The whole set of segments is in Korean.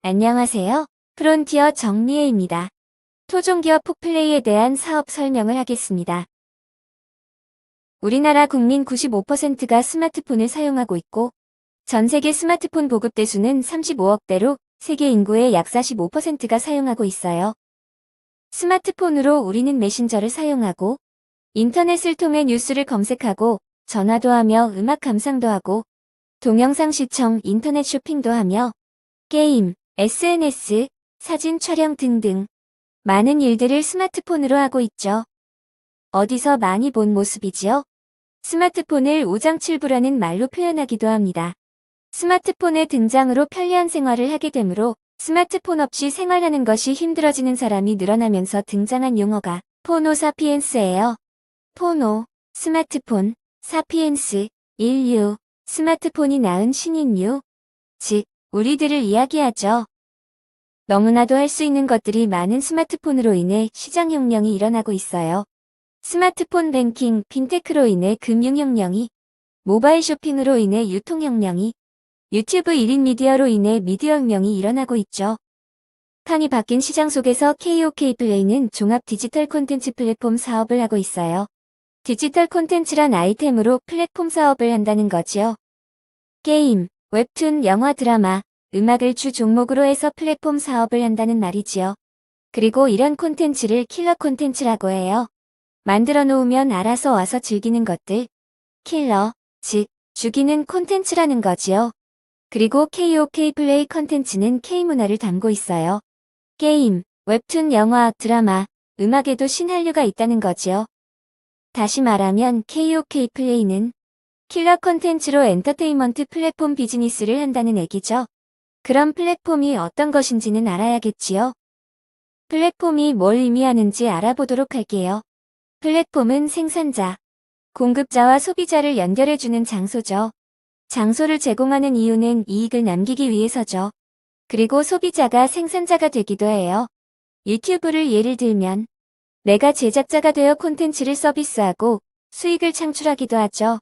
안녕하세요. 프론티어 정리혜입니다. 토종기업 폭플레이에 대한 사업 설명을 하겠습니다. 우리나라 국민 95%가 스마트폰을 사용하고 있고, 전 세계 스마트폰 보급 대수는 35억대로 세계 인구의 약 45%가 사용하고 있어요. 스마트폰으로 우리는 메신저를 사용하고, 인터넷을 통해 뉴스를 검색하고, 전화도 하며 음악 감상도 하고, 동영상 시청, 인터넷 쇼핑도 하며, 게임, SNS, 사진 촬영 등등 많은 일들을 스마트폰으로 하고 있죠. 어디서 많이 본 모습이지요? 스마트폰을 오장칠부라는 말로 표현하기도 합니다. 스마트폰의 등장으로 편리한 생활을 하게 되므로 스마트폰 없이 생활하는 것이 힘들어지는 사람이 늘어나면서 등장한 용어가 포노사피엔스예요. 포노, 스마트폰, 사피엔스, 인류, 스마트폰이 낳은 신인류, 즉 우리들을 이야기하죠. 너무나도 할 수 있는 것들이 많은 스마트폰으로 인해 시장혁명이 일어나고 있어요. 스마트폰 뱅킹, 핀테크로 인해 금융혁명이, 모바일 쇼핑으로 인해 유통혁명이, 유튜브 1인 미디어로 인해 미디어혁명이 일어나고 있죠. 판이 바뀐 시장 속에서 KOK 플레이는 종합 디지털 콘텐츠 플랫폼 사업을 하고 있어요. 디지털 콘텐츠란 아이템으로 플랫폼 사업을 한다는 거지요. 게임, 웹툰, 영화, 드라마, 음악을 주 종목으로 해서 플랫폼 사업을 한다는 말이지요. 그리고 이런 콘텐츠를 킬러 콘텐츠라고 해요. 만들어 놓으면 알아서 와서 즐기는 것들. 킬러, 즉 죽이는 콘텐츠라는 거지요. 그리고 KOK 플레이 콘텐츠는 K문화를 담고 있어요. 게임, 웹툰, 영화, 드라마, 음악에도 신한류가 있다는 거지요. 다시 말하면 KOK 플레이는 킬러 콘텐츠로 엔터테인먼트 플랫폼 비즈니스를 한다는 얘기죠. 그럼 플랫폼이 어떤 것인지는 알아야겠지요. 플랫폼이 뭘 의미하는지 알아보도록 할게요. 플랫폼은 생산자, 공급자와 소비자를 연결해주는 장소죠. 장소를 제공하는 이유는 이익을 남기기 위해서죠. 그리고 소비자가 생산자가 되기도 해요. 유튜브를 예를 들면 내가 제작자가 되어 콘텐츠를 서비스하고 수익을 창출하기도 하죠.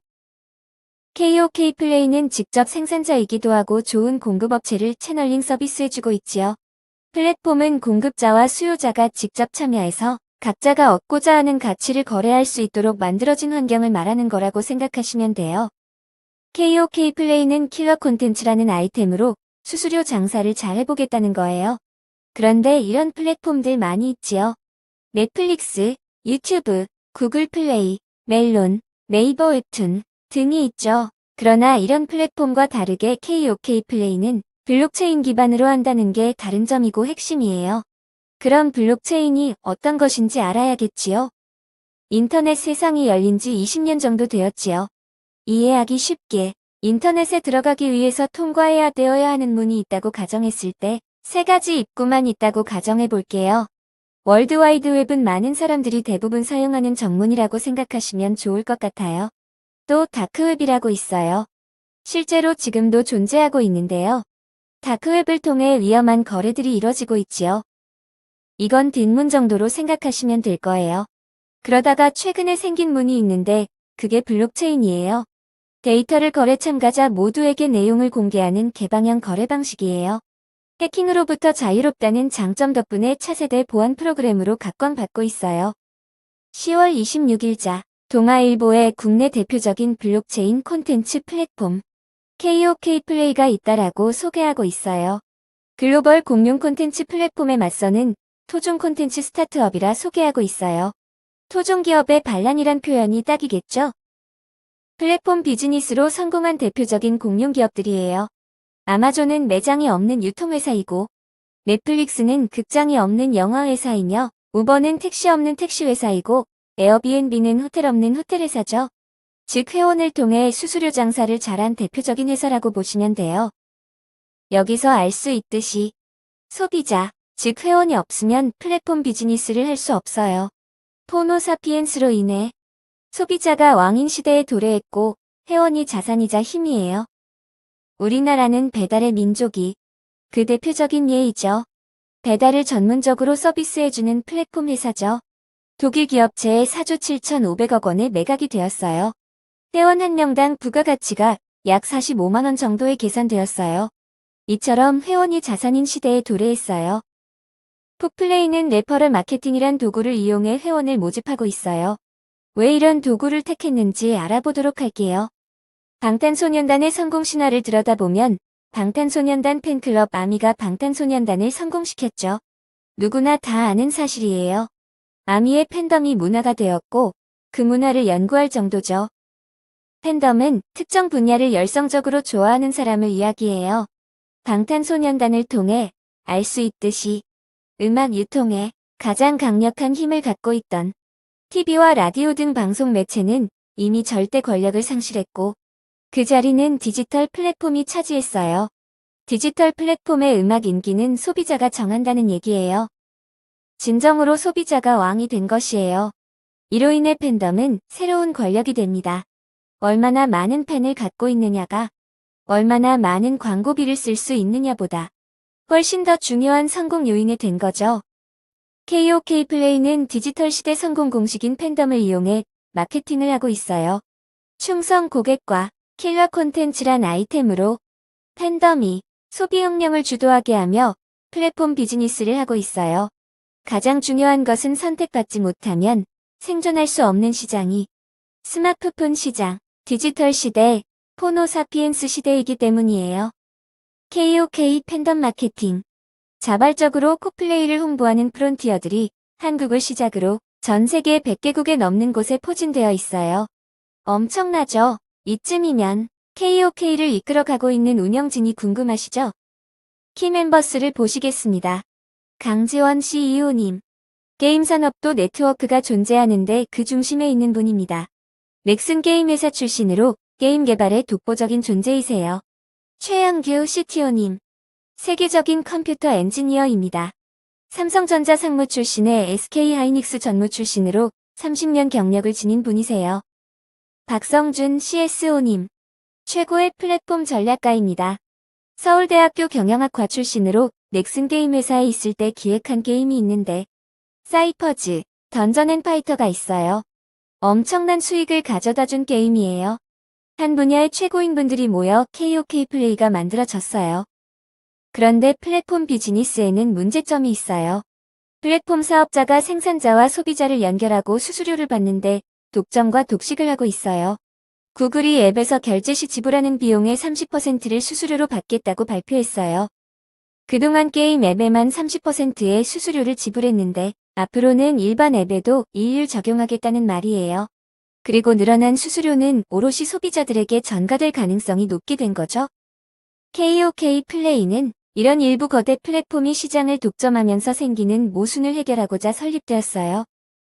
KOK 플레이는 직접 생산자이기도 하고 좋은 공급업체를 채널링 서비스해주고 있지요. 플랫폼은 공급자와 수요자가 직접 참여해서 각자가 얻고자 하는 가치를 거래할 수 있도록 만들어진 환경을 말하는 거라고 생각하시면 돼요. KOK 플레이는 킬러 콘텐츠라는 아이템으로 수수료 장사를 잘 해보겠다는 거예요. 그런데 이런 플랫폼들 많이 있지요. 넷플릭스, 유튜브, 구글 플레이, 멜론, 네이버 웹툰 등이 있죠. 그러나 이런 플랫폼과 다르게 KOK 플레이는 블록체인 기반으로 한다는 게 다른 점이고 핵심이에요. 그럼 블록체인이 어떤 것인지 알아야겠지요. 인터넷 세상이 열린 지 20년 정도 되었지요. 이해하기 쉽게 인터넷에 들어가기 위해서 통과해야 되어야 하는 문이 있다고 가정했을 때 세 가지 입구만 있다고 가정해 볼게요. 월드와이드웹은 많은 사람들이 대부분 사용하는 정문이라고 생각하시면 좋을 것 같아요. 또 다크웹이라고 있어요. 실제로 지금도 존재하고 있는데요. 다크웹을 통해 위험한 거래들이 이뤄지고 있지요. 이건 뒷문 정도로 생각하시면 될 거예요. 그러다가 최근에 생긴 문이 있는데 그게 블록체인이에요. 데이터를 거래 참가자 모두에게 내용을 공개하는 개방형 거래 방식이에요. 해킹으로부터 자유롭다는 장점 덕분에 차세대 보안 프로그램으로 각광받고 있어요. 10월 26일자 동아일보에 국내 대표적인 블록체인 콘텐츠 플랫폼 KOK 플레이가 있다라고 소개하고 있어요. 글로벌 공용 콘텐츠 플랫폼에 맞서는 토종 콘텐츠 스타트업이라 소개하고 있어요. 토종 기업의 반란이란 표현이 딱이겠죠? 플랫폼 비즈니스로 성공한 대표적인 공용 기업들이에요. 아마존은 매장이 없는 유통회사이고, 넷플릭스는 극장이 없는 영화회사이며, 우버는 택시 없는 택시회사이고, 에어비앤비는 호텔 없는 호텔회사죠. 즉 회원을 통해 수수료 장사를 잘한 대표적인 회사라고 보시면 돼요. 여기서 알 수 있듯이 소비자, 즉 회원이 없으면 플랫폼 비즈니스를 할 수 없어요. 포노사피엔스로 인해 소비자가 왕인 시대에 도래했고 회원이 자산이자 힘이에요. 우리나라는 배달의 민족이 그 대표적인 예이죠. 배달을 전문적으로 서비스해주는 플랫폼 회사죠. 독일 기업체의 4조 7,500억 원에 매각이 되었어요. 회원 한 명당 부가가치가 약 45만 원 정도에 계산되었어요. 이처럼 회원이 자산인 시대에 도래했어요. 폭플레이는 레퍼럴 마케팅이란 도구를 이용해 회원을 모집하고 있어요. 왜 이런 도구를 택했는지 알아보도록 할게요. 방탄소년단의 성공 신화를 들여다보면 방탄소년단 팬클럽 아미가 방탄소년단을 성공시켰죠. 누구나 다 아는 사실이에요. 아미의 팬덤이 문화가 되었고 그 문화를 연구할 정도죠. 팬덤은 특정 분야를 열성적으로 좋아하는 사람을 이야기해요. 방탄소년단을 통해 알 수 있듯이 음악 유통에 가장 강력한 힘을 갖고 있던 TV와 라디오 등 방송 매체는 이미 절대 권력을 상실했고 그 자리는 디지털 플랫폼이 차지했어요. 디지털 플랫폼의 음악 인기는 소비자가 정한다는 얘기예요. 진정으로 소비자가 왕이 된 것이에요. 이로 인해 팬덤은 새로운 권력이 됩니다. 얼마나 많은 팬을 갖고 있느냐가 얼마나 많은 광고비를 쓸 수 있느냐보다 훨씬 더 중요한 성공 요인이 된 거죠. KOK 플레이는 디지털 시대 성공 공식인 팬덤을 이용해 마케팅을 하고 있어요. 충성 고객과 킬러 콘텐츠란 아이템으로 팬덤이 소비 혁명을 주도하게 하며 플랫폼 비즈니스를 하고 있어요. 가장 중요한 것은 선택받지 못하면 생존할 수 없는 시장이 스마트폰 시장, 디지털 시대, 포노사피엔스 시대이기 때문이에요. KOK 팬덤 마케팅. 자발적으로 코플레이를 홍보하는 프론티어들이 한국을 시작으로 전 세계 100개국에 넘는 곳에 포진되어 있어요. 엄청나죠? 이쯤이면 KOK를 이끌어가고 있는 운영진이 궁금하시죠? 키 멤버스를 보시겠습니다. 강지원 CEO님. 게임 산업도 네트워크가 존재하는데 그 중심에 있는 분입니다. 넥슨 게임 회사 출신으로 게임 개발에 독보적인 존재이세요. 최영규 CTO님. 세계적인 컴퓨터 엔지니어입니다. 삼성전자 상무 출신의 SK하이닉스 전무 출신으로 30년 경력을 지닌 분이세요. 박성준 CSO님. 최고의 플랫폼 전략가입니다. 서울대학교 경영학과 출신으로 넥슨 게임 회사에 있을 때 기획한 게임이 있는데 사이퍼즈, 던전앤파이터가 있어요. 엄청난 수익을 가져다 준 게임이에요. 한 분야의 최고인 분들이 모여 KOK 플레이가 만들어졌어요. 그런데 플랫폼 비즈니스에는 문제점이 있어요. 플랫폼 사업자가 생산자와 소비자를 연결하고 수수료를 받는데 독점과 독식을 하고 있어요. 구글이 앱에서 결제 시 지불하는 비용의 30%를 수수료로 받겠다고 발표했어요. 그동안 게임 앱에만 30%의 수수료를 지불했는데 앞으로는 일반 앱에도 이율 적용하겠다는 말이에요. 그리고 늘어난 수수료는 오롯이 소비자들에게 전가될 가능성이 높게 된 거죠. KOK 플레이는 이런 일부 거대 플랫폼이 시장을 독점하면서 생기는 모순을 해결하고자 설립되었어요.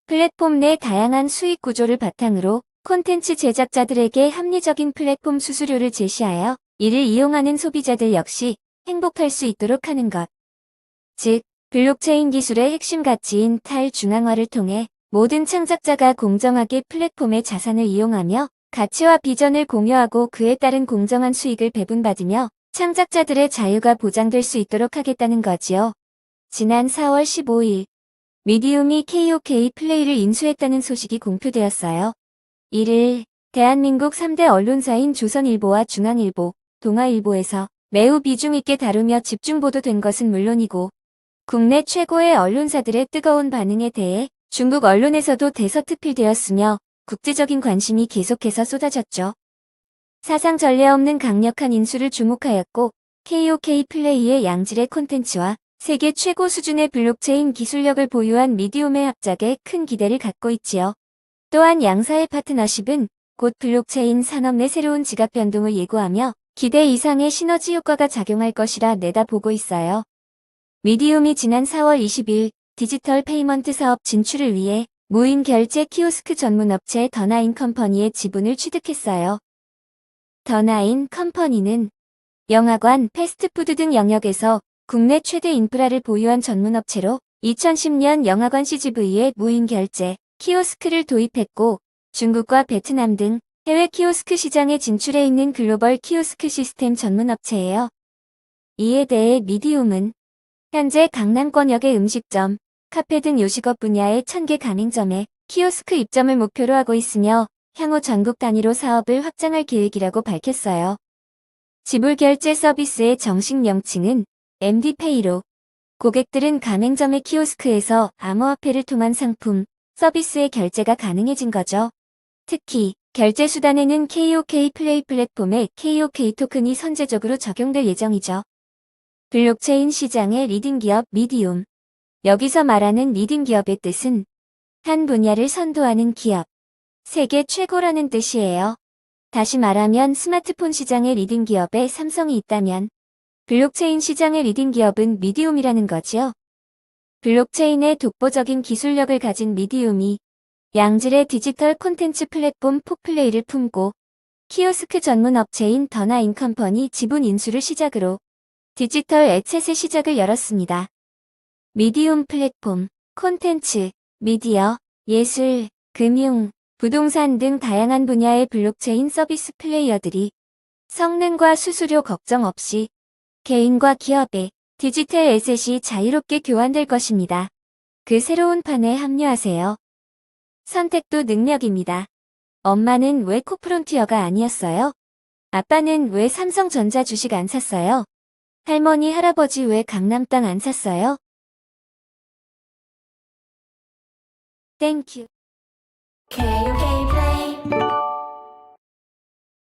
플랫폼 내 다양한 수익 구조를 바탕으로 콘텐츠 제작자들에게 합리적인 플랫폼 수수료를 제시하여 이를 이용하는 소비자들 역시 행복할 수 있도록 하는 것. 즉, 블록체인 기술의 핵심 가치인 탈중앙화를 통해 모든 창작자가 공정하게 플랫폼의 자산을 이용하며 가치와 비전을 공유하고 그에 따른 공정한 수익을 배분받으며 창작자들의 자유가 보장될 수 있도록 하겠다는 거지요. 지난 4월 15일, 미디움이 KOK 플레이를 인수했다는 소식이 공표되었어요. 이를 대한민국 3대 언론사인 조선일보와 중앙일보, 동아일보에서 매우 비중 있게 다루며 집중 보도된 것은 물론이고 국내 최고의 언론사들의 뜨거운 반응에 대해 중국 언론에서도 대서특필되었으며 국제적인 관심이 계속해서 쏟아졌죠. 사상 전례 없는 강력한 인수를 주목하였고 KOK 플레이의 양질의 콘텐츠와 세계 최고 수준의 블록체인 기술력을 보유한 미디움의 합작에 큰 기대를 갖고 있지요. 또한 양사의 파트너십은 곧 블록체인 산업 내 새로운 지각 변동을 예고하며 기대 이상의 시너지 효과가 작용할 것이라 내다보고 있어요. 미디움이 지난 4월 20일 디지털 페이먼트 사업 진출을 위해 무인 결제 키오스크 전문 업체 더나인 컴퍼니의 지분을 취득했어요. 더나인 컴퍼니는 영화관, 패스트푸드 등 영역에서 국내 최대 인프라를 보유한 전문업체로 2010년 영화관 CGV에 무인 결제 키오스크를 도입했고 중국과 베트남 등 해외 키오스크 시장에 진출해 있는 글로벌 키오스크 시스템 전문업체예요. 이에 대해 미디움은 현재 강남권역의 음식점, 카페 등 요식업 분야의 1000개 가맹점에 키오스크 입점을 목표로 하고 있으며 향후 전국 단위로 사업을 확장할 계획이라고 밝혔어요. 지불결제 서비스의 정식 명칭은 MD페이로 고객들은 가맹점의 키오스크에서 암호화폐를 통한 상품, 서비스의 결제가 가능해진 거죠. 특히 결제 수단에는 KOK 플레이 플랫폼의 KOK 토큰이 선제적으로 적용될 예정이죠. 블록체인 시장의 리딩 기업 미디움. 여기서 말하는 리딩 기업의 뜻은 한 분야를 선도하는 기업, 세계 최고라는 뜻이에요. 다시 말하면 스마트폰 시장의 리딩 기업에 삼성이 있다면 블록체인 시장의 리딩 기업은 미디움이라는 거지요. 블록체인의 독보적인 기술력을 가진 미디움이 양질의 디지털 콘텐츠 플랫폼 폭플레이를 품고 키오스크 전문 업체인 더나인컴퍼니 지분 인수를 시작으로 디지털 애셋의 시작을 열었습니다. 미디움 플랫폼, 콘텐츠, 미디어, 예술, 금융, 부동산 등 다양한 분야의 블록체인 서비스 플레이어들이 성능과 수수료 걱정 없이 개인과 기업의 디지털 애셋이 자유롭게 교환될 것입니다. 그 새로운 판에 합류하세요. 선택도 능력입니다. 엄마는 왜 코프론티어가 아니었어요? 아빠는 왜 삼성전자 주식 안 샀어요? 할머니, 할아버지 왜 강남 땅 안 샀어요? 땡큐. KOK